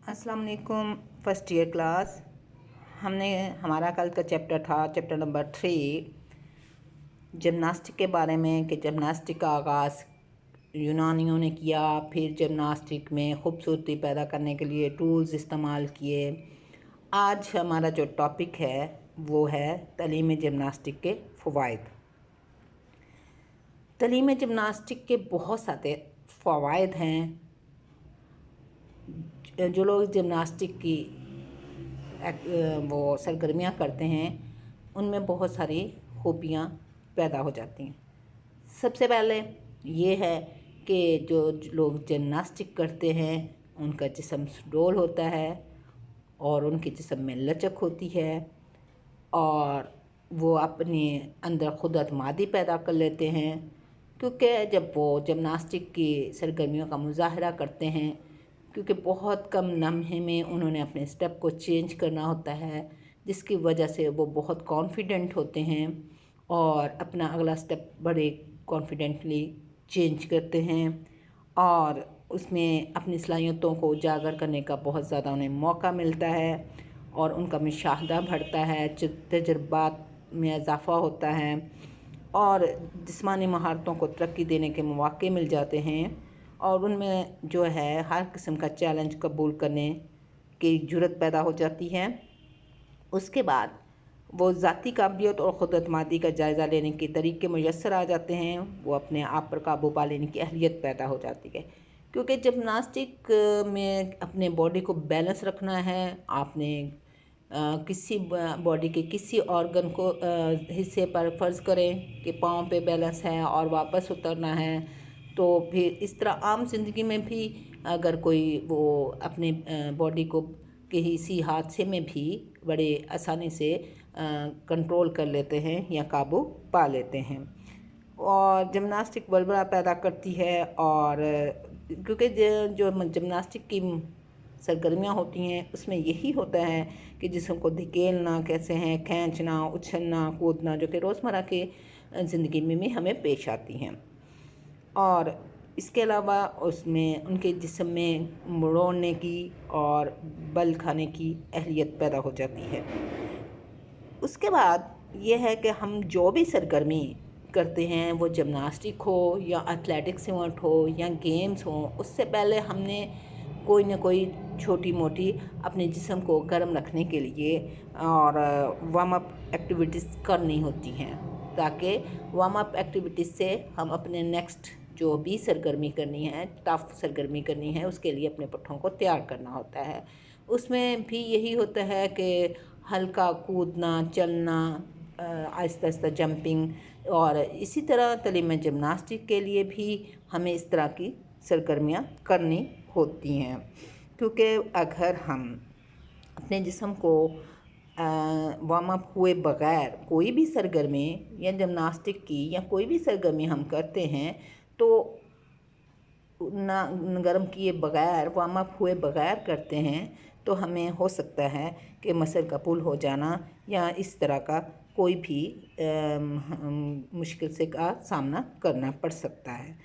अस्सलाम वालेकुम first year class. हमारा कल का चैप्टर था चैप्टर नंबर 3 जिमनास्टिक के बारे में कि जिमनास्टिक का आगाज़ यूनानियों ने किया, फिर जिमनास्टिक में खूबसूरती पैदा करने के लिए टूल्स इस्तेमाल किए। आज हमारा जो टॉपिक है वो है तालीम जिमनास्टिक के फ़वाइद। तालीम जिमनास्टिक के बहुत सारे फ़वाइद हैं। जो लोग जिमनास्टिक की वो सरगर्मियाँ करते हैं उनमें बहुत सारी खूबियाँ पैदा हो जाती हैं। सबसे पहले ये है कि जो लोग जिमनास्टिक करते हैं उनका जिस्म सुडौल होता है और उनके जिस्म में लचक होती है और वो अपने अंदर खुद अतमादी पैदा कर लेते हैं, क्योंकि जब वो जिमनास्टिक की सरगर्मियों का मुज़ाहरा करते हैं, क्योंकि बहुत कम लम्हे में उन्होंने अपने स्टेप को चेंज करना होता है, जिसकी वजह से वो बहुत कॉन्फिडेंट होते हैं और अपना अगला स्टेप बड़े कॉन्फिडेंटली चेंज करते हैं और उसमें अपनी सलाहियतों को उजागर करने का बहुत ज़्यादा उन्हें मौका मिलता है और उनका मुशाहदा बढ़ता है, तजुर्बात में इजाफ़ा होता है और जिस्मानी महारतों को तरक्की देने के मौके मिल जाते हैं और उनमें जो है हर किस्म का चैलेंज कबूल करने की जुर्रत पैदा हो जाती है। उसके बाद वो ज़ाती काबिलियत और ख़ुद एतमादी का जायज़ा लेने के तरीके मुयस्सर आ जाते हैं। वो अपने आप पर काबू पा लेने की अहलियत पैदा हो जाती है, क्योंकि जिमनास्टिक में अपने बॉडी को बैलेंस रखना है। आपने किसी बॉडी के किसी ऑर्गन को हिस्से पर फ़र्ज़ करें कि पाँव पे बैलेंस है और वापस उतरना है, तो फिर इस तरह आम ज़िंदगी में भी अगर कोई वो अपने बॉडी को किसी हादसे में भी बड़े आसानी से कंट्रोल कर लेते हैं या काबू पा लेते हैं। और जिमनास्टिक बलबला पैदा करती है और क्योंकि जो जिमनास्टिक की सरगर्मियाँ होती हैं उसमें यही होता है कि जिस्म को धकेलना कैसे हैं, खींचना, उछलना, कूदना, जो कि रोज़मर्रा की ज़िंदगी में भी हमें पेश आती हैं। और इसके अलावा उसमें उनके जिस्म में मुड़ोड़ने की और बल खाने की अहलियत पैदा हो जाती है। उसके बाद ये है कि हम जो भी सरगर्मी करते हैं, वो जिमनास्टिक हो या एथलेटिक्स इवेंट हो या गेम्स हो, उससे पहले हमने कोई ना कोई छोटी मोटी अपने जिस्म को गर्म रखने के लिए और वार्म अप एक्टिविटीज़ करनी होती हैं, ताकि वार्म अप एक्टिविटीज़ से हम अपने नेक्स्ट जो भी सरगर्मी करनी है, टफ सरगर्मी करनी है, उसके लिए अपने पुट्ठों को तैयार करना होता है। उसमें भी यही होता है कि हल्का कूदना, चलना, आहिस्ता आहिस्ता जंपिंग और इसी तरह तालीम जिमनास्टिक के लिए भी हमें इस तरह की सरगर्मियाँ करनी होती हैं, क्योंकि अगर हम अपने जिस्म को वार्म अप हुए बग़ैर कोई भी सरगर्मी या जिमनास्टिक की या कोई भी सरगर्मी हम करते हैं तो ना गर्म किए बग़ैर, वार्म अप हुए बग़ैर करते हैं तो हमें हो सकता है कि मसल का पुल हो जाना या इस तरह का कोई भी मुश्किल से का सामना करना पड़ सकता है।